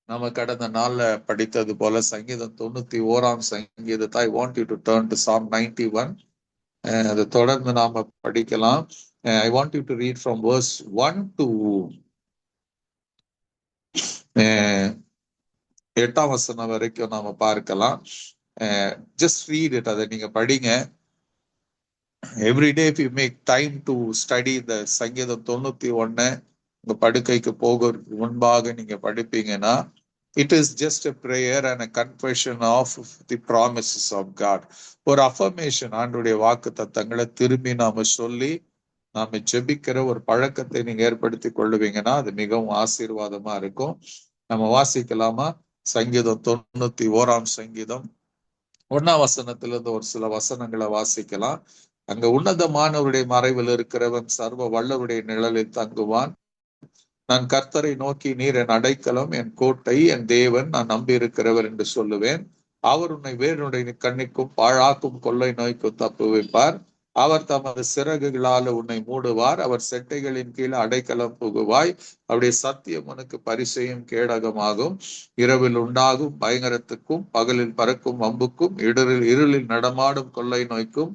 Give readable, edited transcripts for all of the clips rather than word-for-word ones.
நம்ம கடந்த நாள்ல படித்தது போல சங்கீதம் 91 சங்கீதத்தை I want you to turn to Psalm 91. அதை தொடர்ந்து நாம படிக்கலாம். I want you to read from verse 1 to 8 வசனம் வரைக்கும் நாம பார்க்கலாம். Just read it. அதை நீங்க படிங்க. Every day if you make time to study the சங்கீதம் 91 உங்க படுக்கைக்கு போகிறதுக்கு முன்பாக நீங்க படிப்பீங்கன்னா it is just a prayer and a confession of the promises of God. ஒரு affirmation, ஆண்டவருடைய வாக்கு தத்தங்களை திரும்பி நாம சொல்லி நாம ஜெபிக்கிற ஒரு பழக்கத்தை நீங்க ஏற்படுத்தி கொள்ளுவீங்கன்னா அது மிகவும் ஆசீர்வாதமா இருக்கும். நம்ம வாசிக்கலாமா? சங்கீதம் 91 சங்கீதம் 1 வசனத்திலிருந்து ஒரு சில வசனங்களை வாசிக்கலாம். அங்க உன்னதமானவருடைய மறைவில் இருக்கிறவன் சர்வ வல்லவருடைய நிழலில் தங்குவான். நான் கர்த்தரை நோக்கி, நீர் என் அடைக்கலம், என் கோட்டை, என் தேவன், நான் நம்பி இருக்கிறவர் என்று சொல்லுவேன். அவர் உன்னை வேறுடைய கண்ணிக்கும் பாழாக்கும் கொள்ளை நோய்க்கும் தப்புவிப்பார். அவர் தமது சிறகுகளால் உன்னை மூடுவார். அவர் செட்டைகளின் கீழே அடைக்கலம் புகுவாய். அவருடைய சத்தியம் உனக்கு பரிசையும் கேடகமாகும். இரவில் உண்டாகும் பயங்கரத்துக்கும் பகலில் பறக்கும் வம்புக்கும் இருளில் நடமாடும் கொள்ளை நோய்க்கும்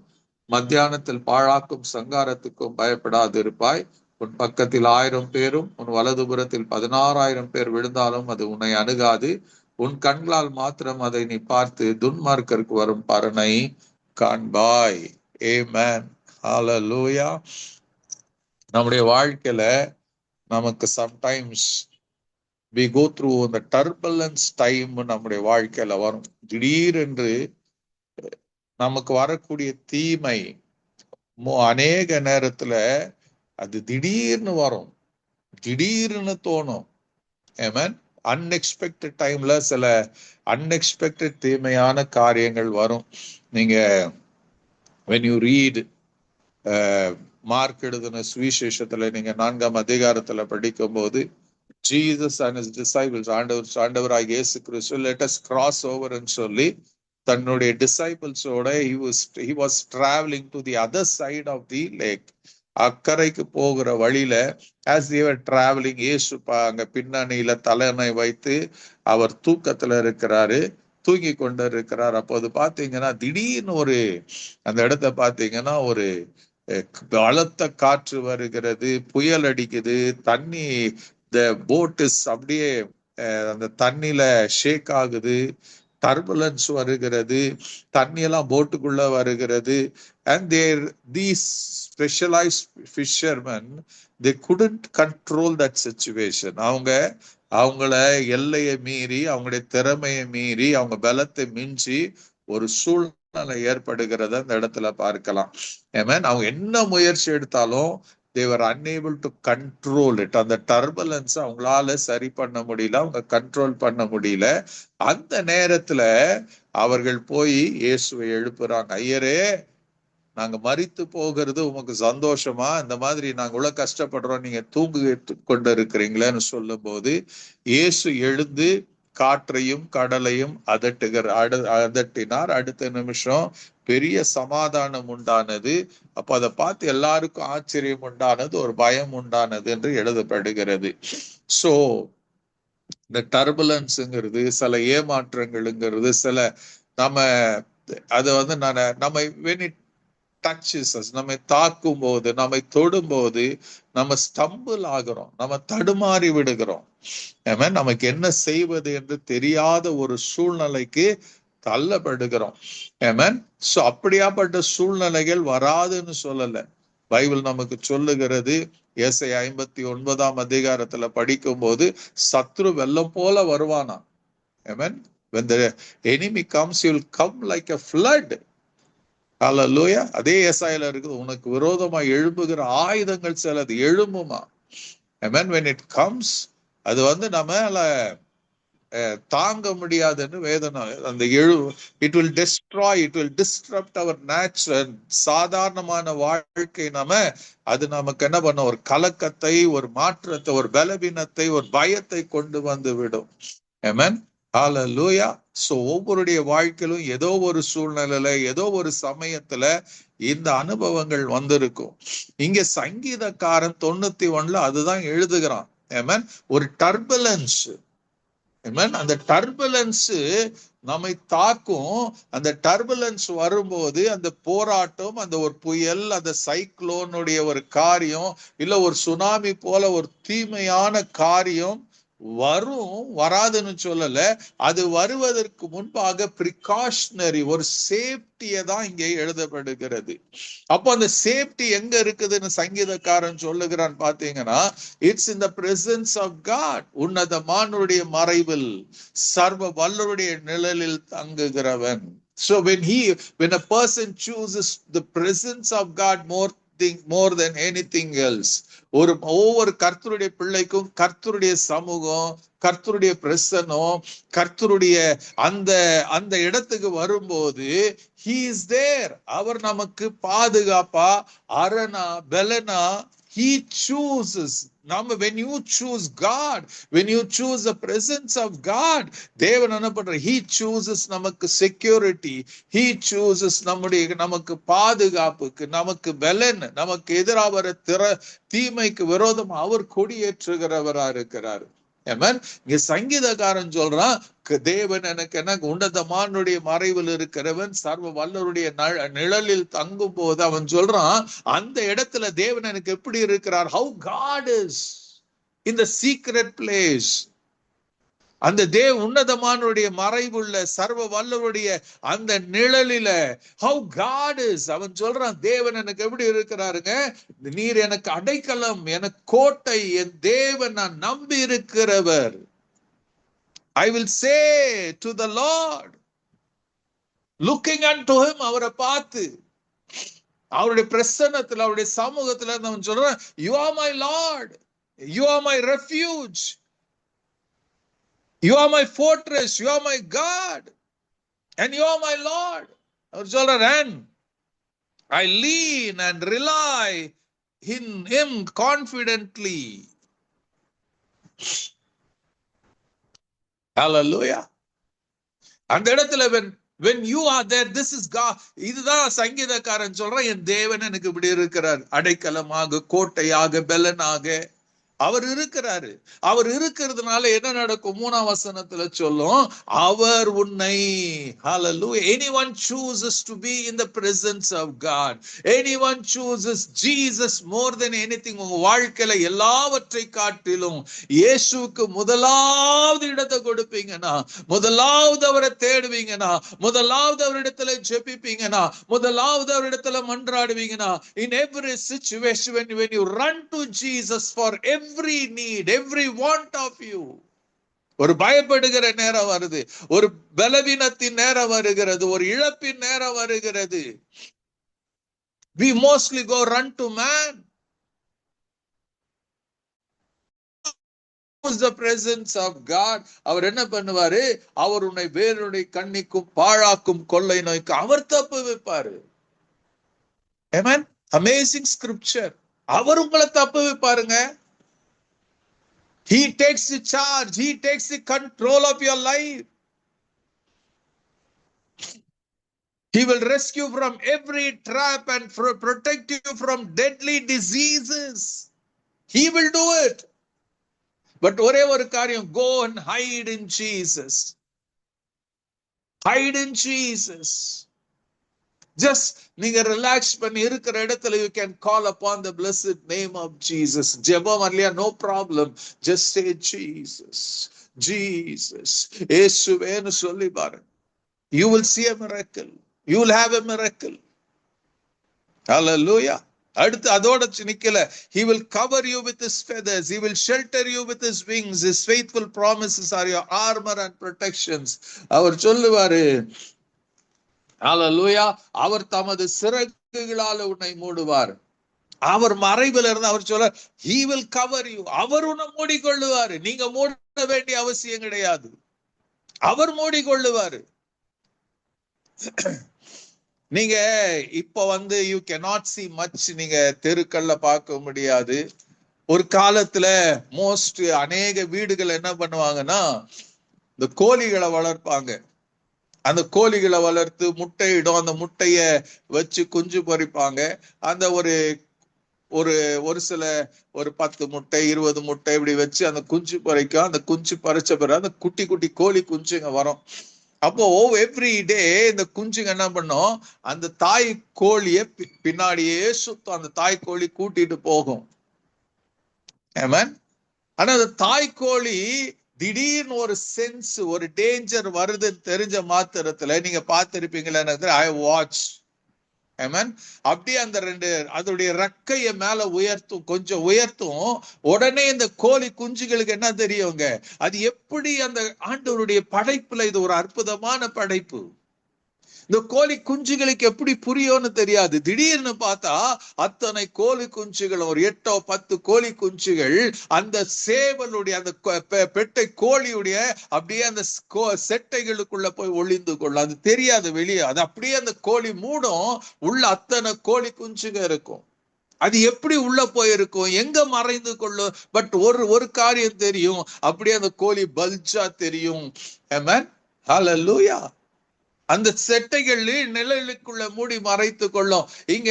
மத்தியானத்தில் பாழாக்கும் சங்காரத்துக்கும் பயப்படாதிருப்பாய். உன் பக்கத்தில் 1000 பேரும் உன் வலதுபுறத்தில் 16,000 பேர் விழுந்தாலும் அது உன்னை அணுகாது. உன் கண்களால் மாத்திரம் அதை நீ பார்த்து துன்மார்க்கருக்கு வரும் பலனை காண்பாய். ஆமென். ஹல்லேலூயா. நம்முடைய வாழ்க்கையில நமக்கு sometimes we go through the turbulence time. நம்முடைய வாழ்க்கையில வரும். திடீரென்று நமக்கு வரக்கூடிய தீமை அநேக நேரத்துல அது திடீர்னு வரும், திடீர்னு தோணும். ஆமென். அன்எக்ஸ்பெக்டட் டைம்ல சில அன்எக்ஸ்பெக்டட் தீமையான காரியங்கள் வரும். நீங்க when you read மார்க் எழுதின சுவிசேஷத்துல நீங்க 4ஆம் அதிகாரத்துல படிக்கும் போது ஜீசஸ் and his disciples, ஆண்டவராகிய இயேசு கிறிஸ்து let us cross over ன்னு சொல்லி தன்னுடைய டிசைபிள்ஸோட he was traveling to the other side of the lake. அக்கறைக்கு போகிற வழியில as they were traveling, இயேசு அங்க பின்னணியில தலையணை வைத்து அவர் தூக்கத்துல இருக்கிறாரு, தூங்கி கொண்டு இருக்கிறார். அப்போது பாத்தீங்கன்னா திடீர்னு அந்த இடத்த பாத்தீங்கன்னா ஒரு பலத்த காற்று வருகிறது, புயல் அடிக்குது, தண்ணி the boat is அப்படியே அந்த தண்ணியில ஷேக் ஆகுது, டர்புலன்ஸ் வருகிறது, தண்ணி எல்லாம் போட்டுக்குள்ள வருகிறது. and these specialized fishermen, they couldn't control that situation. அவங்கள எல்லையை மீறி, அவங்களுடைய திறமையை மீறி, அவங்க பலத்தை மிஞ்சி ஒரு சூழ்நிலை ஏற்படுகிறத அந்த இடத்துல பார்க்கலாம். ஆமென். அவங்க என்ன முயற்சி எடுத்தாலும் they were unable to control it. அந்த டர்புலன்ஸ் அவங்களால சரி பண்ண முடியல, அவங்க கண்ட்ரோல் பண்ண முடியல. அந்த நேரத்துல அவர்கள் போய் இயேசுவை எழுப்புறாங்க. ஐயரே, நாங்க மரித்து போகிறது உமக்கு சந்தோஷமா? இந்த மாதிரி நாங்க இவ்வளவு கஷ்டப்படுறோம், நீங்க தூங்கு கொண்டு இருக்கிறீங்களேன்னு சொல்லும் போது இயேசு எழுந்து காற்றையும் கடலையும் அதட்டினார். அடுத்த நிமிஷம் பெரிய சமாதானம் உண்டானது. அப்ப அதை பார்த்து எல்லாருக்கும் ஆச்சரியம் உண்டானது, ஒரு பயம் உண்டானது என்று எழுதப்படுகிறது. சோ இந்த டர்புலன்ஸுங்கிறது, சில ஏமாற்றங்கள்ங்கிறது, சில நம்ம அதை நம்ம when it touches us, நம்மை தாக்கும் போது, நம்மை தொடும் போது நம்ம ஸ்டம்பிள் ஆகிறோம், நம்ம தடுமாறி விடுகிறோம். நமக்கு என்ன செய்வது என்று தெரியாத ஒரு சூழ்நிலைக்கு தள்ளப்படுகிறோம். சோ அப்படியாப்பட்ட சூழ்நிலைகள் வராதுன்னு சொல்லல, பைபிள் நமக்கு சொல்லுகிறது. ஏசாயா 59ஆம் அதிகாரத்துல படிக்கும் போது சத்ரு வெள்ளம் போல வருவானா. when the enemy comes, he will come like a flood. ஹல்லேலூயா. அதே ஏசாயால இருக்குது, உனக்கு விரோதமா எழும்புகிற ஆயுதங்கள் சிலது எழும்புமா. ஆமென். when it comes, அது நம்மால தாங்க முடியாதுன்னு வேதனை. அந்த it will destroy, it will disrupt our natural, சாதாரணமான வாழ்க்கை. அது நமக்கு என்ன பண்ண, ஒரு கலக்கத்தை, ஒரு மாற்றத்தை, ஒரு பலவீனத்தை, ஒரு பயத்தை கொண்டு வந்து விடும். ஆமென். ஹல்லேலூயா. சோ ஒவ்வொருடைய வாழ்க்கையிலும் ஏதோ ஒரு சூழ்நிலையில, ஏதோ ஒரு சமயத்துல இந்த அனுபவங்கள் வந்திருக்கும். இங்க சங்கீதக்காரன் 91ல அதுதான் எழுதுகிறான். ஆமென். ஒரு டர்புலன்ஸ், அந்த டர்புலன்ஸ் நம்மை தாக்கும். அந்த டர்புலன்ஸ் வரும்போது அந்த போராட்டம், அந்த ஒரு புயல், அந்த சைக்ளோனுடைய ஒரு காரியம், இல்ல ஒரு சுனாமி போல ஒரு தீமையான காரியம் வரும், வராதுன்னு சொல்லல. அது வருவதற்கு முன்பாக பிரிகாஷனரி ஒரு சேஃப்டியை தான் இங்கே எழுதப்படுகிறது. அப்போ அந்த சேஃப்டி எங்க இருக்குதுன்னு சங்கீதக்காரன் சொல்லுகிறான் பாத்தீங்கன்னா, it's in the presence of God. உன்னதமானுடைய மறைவில், சர்வ வல்லருடைய நிழலில் தங்குகிறவன். So when a person chooses the presence of God more than anything else, ஒவ்வொரு கர்த்தருடைய பிள்ளைக்கும் கர்த்தருடைய சமூகம், கர்த்தருடைய பிரசன்னம், கர்த்தருடைய அந்த அந்த இடத்துக்கு வரும்போது he is there. அவர் நமக்கு பாதுகாப்பா, அரணா, பெலனா. He chooses. When you choose God, when you choose the presence of God, தேவன் என்ன பண்றார்? He chooses நமக்கு security. He chooses நமக்கு பாதுகாப்புக்கு, நமக்கு பலன், நமக்கு எதிராக வர தீமைக்கு விரோதம் அவர் கொடியேற்றுகிறவரா இருக்கிறார். இங்க சங்கீதக்காரன் சொல்றான், தேவன் எனக்கு உன்னதமானுடைய மறைவில் இருக்கிறவன், சர்வ வல்லருடைய நிழலில் தங்கும் போது அவன் சொல்றான், அந்த இடத்துல தேவன் எனக்கு எப்படி இருக்கிறார்? How God is in the secret place. அந்த உன்னதமானுடைய மறைவுள்ள சர்வ வல்லருடைய அந்த நிழலில how God is. அவன் சொல்றான், தேவன் எனக்கு எப்படி இருக்கிறாருங்க? நீர் எனக்கு அடைக்கலம், எனக்கு கோட்டை, என் தேவன் நான் நம்பி இருக்கிறவர். I will say to the Lord, looking unto him, அவரை பார்த்து, அவருடைய பிரசன்னத்துல, அவருடைய சமூகத்துல அவன் சொல்றான், you are my Lord, you are my refuge, you are my fortress, you are my God, and you are my Lord. அவர் சொல்றார், and I lean and rely in him confidently. Hallelujah. அந்த இடத்துல when you are there, this is God. இதுதான் சங்கீதக்காரன் சொல்றான், என் தேவன் எனக்கு இப்படி இருக்கிறார், அடைக்கலமாக, கோட்டையாக, பெலனாக அவர் இருக்கிறாரு. அவர் இருக்கிறதுனால என்ன நடக்கும்? 3ஆம் வசனத்துல சொல்லும், அவர் உன்னை, hallelujah, anyone chooses to be in the presence of God, anyone chooses Jesus more than anything. உங்க வாழ்க்கையில எல்லாவற்றை காட்டிலும் இயேசுவுக்கு முதலாவது இடத்தை கொடுப்பீங்கன்னா, முதலாவது அவரை தேடுவீங்கன்னா, முதலாவது அவரிடத்துல ஜெபிப்பீங்கன்னா, முதலாவது அவரிடத்துல மன்றாடுவீங்கன்னா, in every situation when you run to Jesus for every need, every want of you. ஒரு பயப்படுகிற நேரம் வருது, ஒரு பலவீனத்தின் நேரம் வருகிறது, ஒரு இழப்பின் நேரம் வருகிறது. We mostly go run to man. The presence of God. அவர் என்ன பண்ணுவாரு? அவர் உன்னை வேறொரு கண்ணிக்கும் பாழாக்கும் கொள்ளை நோய்க்கு அவர் தப்பு வைப்பாரு. Amen. Amazing scripture. அவர் உங்களை தப்பு வைப்பாருங்க. He takes the charge. He takes the control of your life. He will rescue from every trap and protect you from deadly diseases. He will do it. But ஒரே ஒரு காரியம், go and hide in Jesus. Hide in Jesus. Just நீங்க relax பண்ணி இருக்கிற இடத்துல you can call upon the blessed name of Jesus. ஜெபம் இல்லையா? No problem. Just say Jesus, Jesus, இயேசுவேன்னு சொல்லி பாருங்க. You will see a miracle. You will have a miracle. Hallelujah. அடுத்து அதோட நிக்கல. He will cover you with his feathers. He will shelter you with his wings. His faithful promises are your armor and protections. அவர் சொல்லுவாரு, ஹalleluya, அவர் தமது சிறகுகளால் உன்னை மூடுவார். அவர் மறைவில் இருந்து அவர் சொல்ல, he will cover you. அவர் உன்னை மூடிக்கொள்ளுவாரு. நீங்க மூட வேண்டிய அவசியம் கிடையாது. அவர் மூடிக்கொள்ளுவாரு. நீங்க இப்ப you cannot see much. நீங்க தெருக்கல்ல பார்க்க முடியாது. ஒரு காலத்துல அநேக வீடுகள் என்ன பண்ணுவாங்கன்னா, இந்த கோழிகளை வளர்ப்பாங்க. அந்த கோழிகளை வளர்த்து முட்டையிடும். அந்த முட்டைய வச்சு குஞ்சு பொரிப்பாங்க. அந்த ஒரு ஒரு ஒரு சில ஒரு 10 முட்டை 20 முட்டை இப்படி வச்சு அந்த குஞ்சு பறிக்கும். அந்த குஞ்சு பறிச்ச பிறகு அந்த குட்டி குட்டி கோழி குஞ்சுங்க வரும். அப்போ எவ்ரி டே இந்த குஞ்சுங்க என்ன பண்ணும், அந்த தாய் கோழிய பின்னாடியே சுத்தம், அந்த தாய் கோழி கூட்டிட்டு போகும். ஆனா அந்த தாய் கோழி திடீர்னு ஒரு சென்ஸ், ஒரு டேஞ்சர் வருதுன்னு தெரிஞ்ச மாத்திரத்துல நீங்க பார்த்திருப்பீங்களா, ஐ வாட்ச். அப்படியே அந்த அதோடைய ரெக்கைய மேல உயர்த்தும், கொஞ்சம் உயர்த்தும். உடனே இந்த கோழி குஞ்சுகளுக்கு என்ன தெரியுங்க, அது எப்படி அந்த ஆண்டவருடைய படைப்புல இது ஒரு அற்புதமான படைப்பு. இந்த கோழி குஞ்சுகளுக்கு எப்படி புரியும்னு தெரியாது. திடீர்னு பார்த்தா அத்தனை கோழி குஞ்சுகள், ஒரு 8-10 கோழி குஞ்சுகள் அந்த சேவலுடைய அந்த பெட்டை கோழியுடைய அப்படியே அந்த செட்டைகளுக்குள்ள போய் ஒளிந்து கொள்ளும். அது தெரியாது வெளியே. அது அப்படியே அந்த கோழி மூடும், உள்ள அத்தனை கோழி குஞ்சுங்க இருக்கும். அது எப்படி உள்ள போயிருக்கும், எங்க மறைந்து கொள்ளும். பட் ஒரு காரியம் தெரியும், அப்படியே அந்த கோழி பல்ஜா தெரியும். ஆமென், ஹல்லேலூயா. அந்த செட்டைகள் நிழலுக்குள்ள மூடி மறைத்து கொள்ளும். இங்க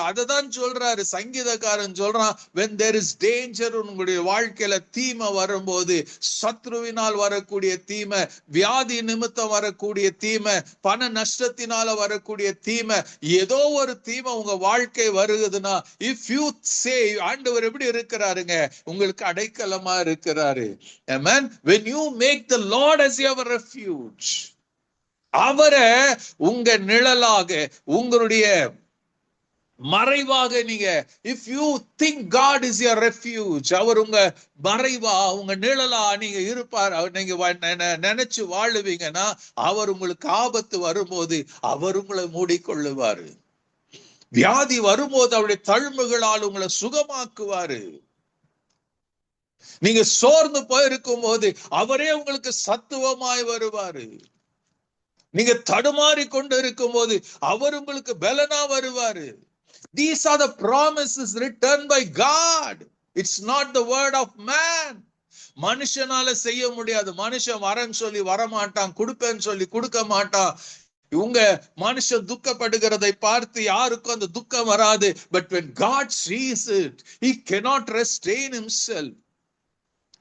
அததான் சொல்றாரு சங்கீதக்காரன் சொல்றான், when there is danger, உங்களுடைய வாழ்க்கையில தீமை வரும்போது, சத்ருவினால் வரக்கூடிய தீமை, வியாதி நிமித்தம் வரக்கூடிய தீமை, பண நஷ்டத்தினால வரக்கூடிய தீமை, ஏதோ ஒரு தீமை உங்க வாழ்க்கை வருகுதுன்னா, if you say, ஆண்டவர் எப்படி இருக்கிறாருங்க, உங்களுக்கு அடைக்கலமா இருக்கிறாரு. Amen. When you make the Lord as your refuge, அவரை உங்க நிழலாக, உங்களுடைய மறைவாக நீங்க, if you think God is your refuge, அவர் உங்க மறைவா, உங்க நிழலா நீங்க இருப்பார், நீங்க நினைச்சு வாழுவீங்கன்னா, அவர் உங்களுக்கு ஆபத்து வரும்போது அவர் உங்களை மூடிக்கொள்ளுவாரு. வியாதி வரும்போது அவருடைய தழும்புகளால் உங்களை சுகமாக்குவாரு. நீங்க சோர்ந்து போயிருக்கும் போது அவரே உங்களுக்கு சத்துவமாய் வருவாரு. நீங்க தடுமாறி கொண்டு இருக்கும் போது அவர் உங்களுக்கு பலனா வருவாரு. These are the promises written by God. It's not the word of man. மனுஷனால செய்ய முடியாது. மனுஷன் வரன்னு சொல்லி வரமாட்டான், கொடுப்பேன்னு சொல்லி கொடுக்க மாட்டான். உங்க மனுஷன் துக்கப்படுகிறதை பார்த்து யாருக்கும் அந்த துக்கம் வராது. But when God sees it, he cannot restrain himself.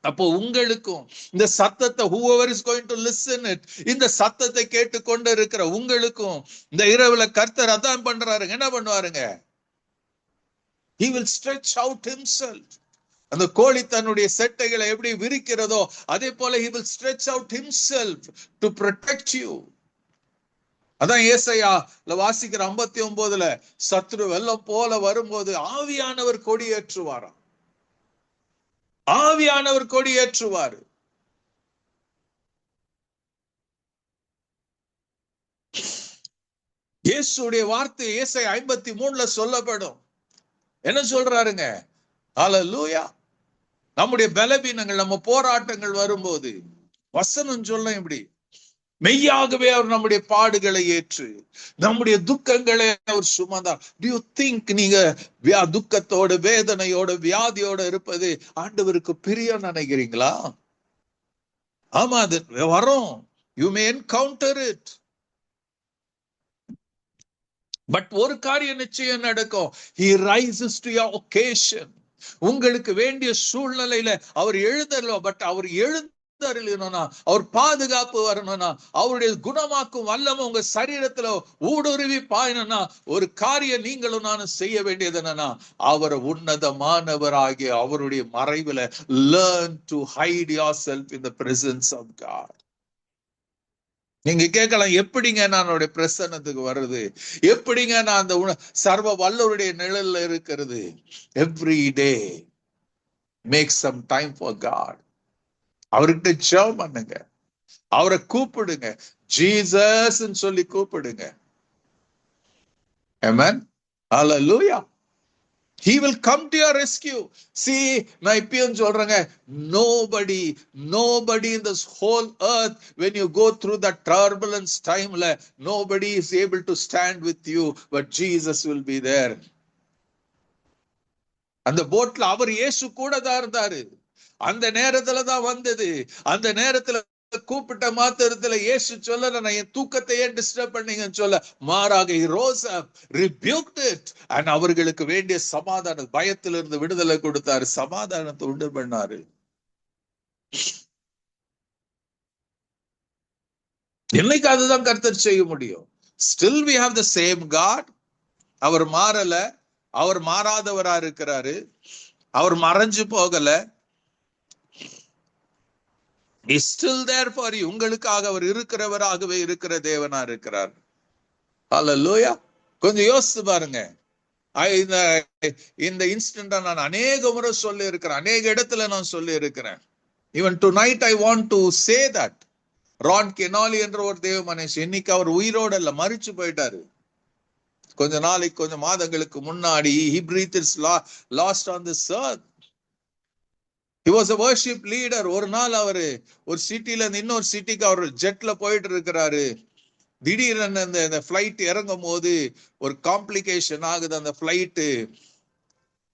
அப்போ உங்களுக்கும் இந்த சத்தத்தை, whoever is going to listen it, இந்த சத்தத்தை கேட்டுக்கொண்டு இருக்கிற உங்களுக்கும் இந்த இரவுல கர்த்தர் அதான் பண்றாரு. என்ன பண்ணுவாருங்க, he will stretch out himself. அந்த கோழி தன்னுடைய செட்டைகளை எப்படி விரிக்கிறதோ அதே போல he will stretch out himself to protect you. அதான் ஏசாயால வாசிக்கிற 59ல, சத்ரு வெள்ளம் போல வரும்போது ஆவியானவர் கொடியேற்றுவாராம். ஆவியானவர் கொடியேற்றுவார். இயேசுடைய வார்த்தை ஏசாயா 53ல சொல்லப்படும். என்ன சொல்றாருங்க, ஹல்லேலூயா. நம்முடைய பலவீனங்கள், நம்ம போராட்டங்கள் வரும்போது வசனம் சொல்ல இப்படி, மெய்யாகவே அவர் நம்முடைய பாடுகளை ஏற்று நம்முடைய துக்கங்களை அவர் சுமந்தார். Do you think நீங்க துக்கத்தோட, வேதனையோட, வியாதியோட இருப்பது ஆண்டவருக்கு பிரியம் நினைக்கிறீங்களா? ஆமா, அது வரும். You may encounter it. But ஒரு காரியம் நிச்சயம் நடக்கும். He rises to your occasion. உங்களுக்கு வேண்டிய சூழ்நிலையில அவர் எழுதல, பட் அவர் அவர் பாதுகாப்பு வரணும்னா, அவருடைய குணமாக்கும் வல்லமை உங்க சரீரத்துல ஊடுருவி பாயணும்னா, ஒரு காரியம் நீங்களும் நானும் செய்ய வேண்டியது என்னன்னா, அவரை உன்னதமானவராகிய அவருடைய மறைவுல learn to hide yourself in the presence of God. நீங்க கேட்கலாம், எப்படிங்க நான் அவருடைய பிரசன்னத்துக்கு வருது, எப்படிங்க நான் அந்த சர்வ வல்லவருடைய நிழல்ல இருக்கிறது? Every day make some time for God. அவர்கிட்ட ஜெபம் பண்ணுங்க, அவரை கூப்பிடுங்க, ஜீசஸ் சொல்லி கூப்பிடுங்க. Amen. Hallelujah. He will come to your rescue. See, நான் இப்பயும் சொல்றேங்க, nobody in this whole earth, when you go through that turbulence time, nobody is able to stand with you, but Jesus will be there. அந்த போட்ல அவர் இயேசு கூட தான் இருந்தாரு. அந்த நேரத்துல தான் வந்தது. அந்த நேரத்துல கூப்பிட்ட மாத்திரத்துல இயேசு சொல்ல, நான் என் தூக்கத்தை ஏன் டிஸ்டர்ப் பண்ணீங்கன்னு சொல்ல, மாறாக he rose up, rebuked it, and அவர்களுக்கு வேண்டிய சமாதான, பயத்திலிருந்து விடுதலை கொடுத்தாரு, சமாதானத்தை உண்டு பண்ணாரு. என்னைக்கு அதுதான் கர்த்தர் செய்ய முடியும். Still we have the same God. அவர் மாறல, அவர் மாறாதவரா இருக்கிறாரு, அவர் மறைஞ்சு போகல. Is still there for you. உங்களுக்காக அவர் இருக்கிறவராகவே இருக்கிற தேவனா இருக்கிறார். ஹல்லேலூயா. கொஞ்சம் யோசிச்சு பாருங்க. இந்த இன்சிடென்ட் நான் அநேக முறை சொல்லி இருக்கிறேன், அநேக இடத்துல நான் சொல்லி இருக்கிறேன். Even tonight I want to say that. Ron Kenoly என்ற ஒரு தேவ மனுஷன், இன்னைக்கு அவர் உயிரோடு அல்ல, மரிச்சு போயிட்டாரு. கொஞ்ச நாளைக்கு, கொஞ்ச மாதங்களுக்கு முன்னாடி he breathed his last on this earth. He was a worship leader. ஒரு நாள் அவரு ஒரு சிட்டில இருந்து இன்னொரு சிட்டிக்கு அவர் ஜெட்ல போயிட்டு இருக்கிறாரு. திடீர்னு அந்த பிளைட் இறங்கும் போது ஒரு காம்ப்ளிகேஷன் ஆகுது. அந்த பிளைட்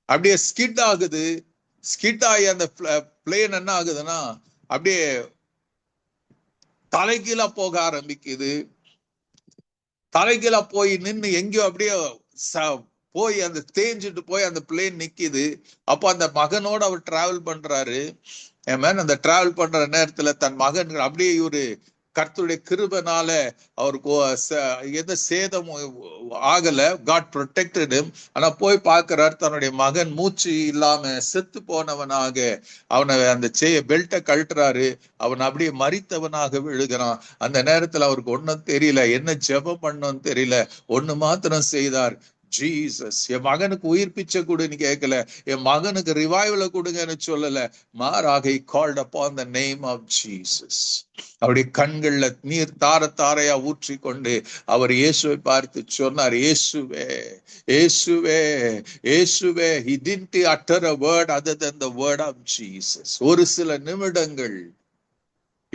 அப்படியே ஸ்கிட் ஆகுது. ஸ்கிட் ஆகி அந்த பிளேன் என்ன ஆகுதுன்னா அப்படியே தலைகீழா போக ஆரம்பிக்குது. தலைகீழா போய் நின்று எங்கேயோ அப்படியே போய் அந்த தேஞ்சிட்டு போய் அந்த பிளேன் நிக்குது. அப்போ அந்த மகனோட அவர் டிராவல் பண்றாரு. அந்த டிராவல் பண்ற நேரத்துல தன் மகன் அப்படியே இவரு கர்த்தருடைய கிருபைனால அவருக்கு எந்த சேதமும் ஆகல. God protected him. ஆனா போய் பார்க்கிறார், தன்னுடைய மகன் மூச்சு இல்லாம செத்து போனவனாக, அவனை அந்த பெல்ட்டை கழட்டுறாரு. அவன் அப்படியே மரித்தவனாக விழுகிறான். அந்த நேரத்துல அவருக்கு ஒன்னும் தெரியல, என்ன ஜெபம் பண்ணணும்னு தெரியல. ஒண்ணு மாத்திரம் செய்தார், ஜீசஸ் என் மகனுக்கு உயிர் பிச்சை கொடுன்னு கேட்கல, என் மகனுக்கு ரிவைவல கொடுங்கன்னு சொல்லல. மாறாக he called upon the name of Jesus. அவருடைய கண்கள்ல நீர் தார தாரையா ஊற்றி கொண்டு அவர் இயேசுவை பார்த்து சொன்னார், இயேசுவே இயேசுவே இயேசுவே. He didn't utter a word other than the word of Jesus. ஒரு சில நிமிடங்கள்,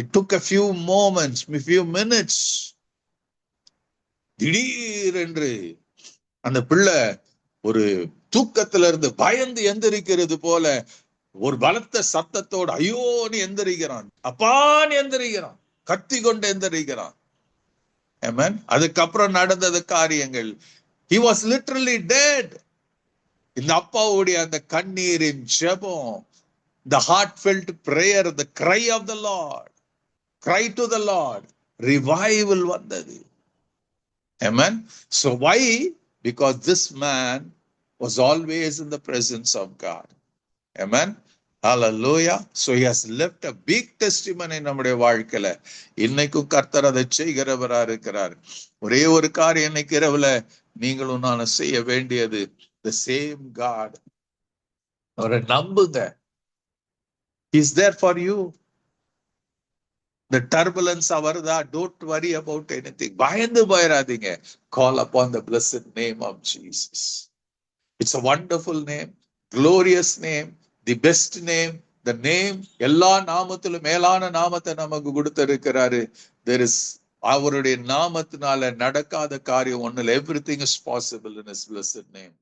it took a few moments, a few minutes. திடீரென்று அந்த பிள்ளை ஒரு தூக்கத்துல இருந்து பயந்து எந்திரிக்கிறது போல ஒரு பலத்த சத்தத்தோடு ஐயோன்னு எந்திரிக்கிறான், அப்பான்னு எந்திரிக்கிறான், கத்தி கொண்டு எந்திரிக்கிறான். ஆமென். அதுக்கப்புறம் நடந்தது காரியங்கள். he was literally dead. இந்த அப்பாவுடைய அந்த கண்ணீரின் ஜெபம், the heartfelt prayer, the cry of the Lord, cry to the Lord, revival வந்தது. Amen. So why? Because this man was always in the presence of God. Amen. Hallelujah. So he has left a big testimony நம்முடைய வாழ்க்கையில. இன்னைக்கும் கர்த்தர் அதை செய்கிறவரா இருக்கிறார். ஒரே ஒரு காரியம் இன்னைக்கு இரவுல நீங்களும் நானும் செய்ய வேண்டியது, the same God. அவரை நம்புங்க. He is there for you. The turbulence வருதா, don't worry about anything. பயந்து போயிடாதீங்க. Call upon the blessed name of Jesus. It's a wonderful name, glorious name, the best name, the name எல்லா நாமத்திலும் மேலான நாமத்தை நமக்கு கொடுத்திருக்கிறாரு. There is அவருடைய நாமத்தினால நடக்காத காரியம் ஒண்ணுல. Everything is possible in his blessed name.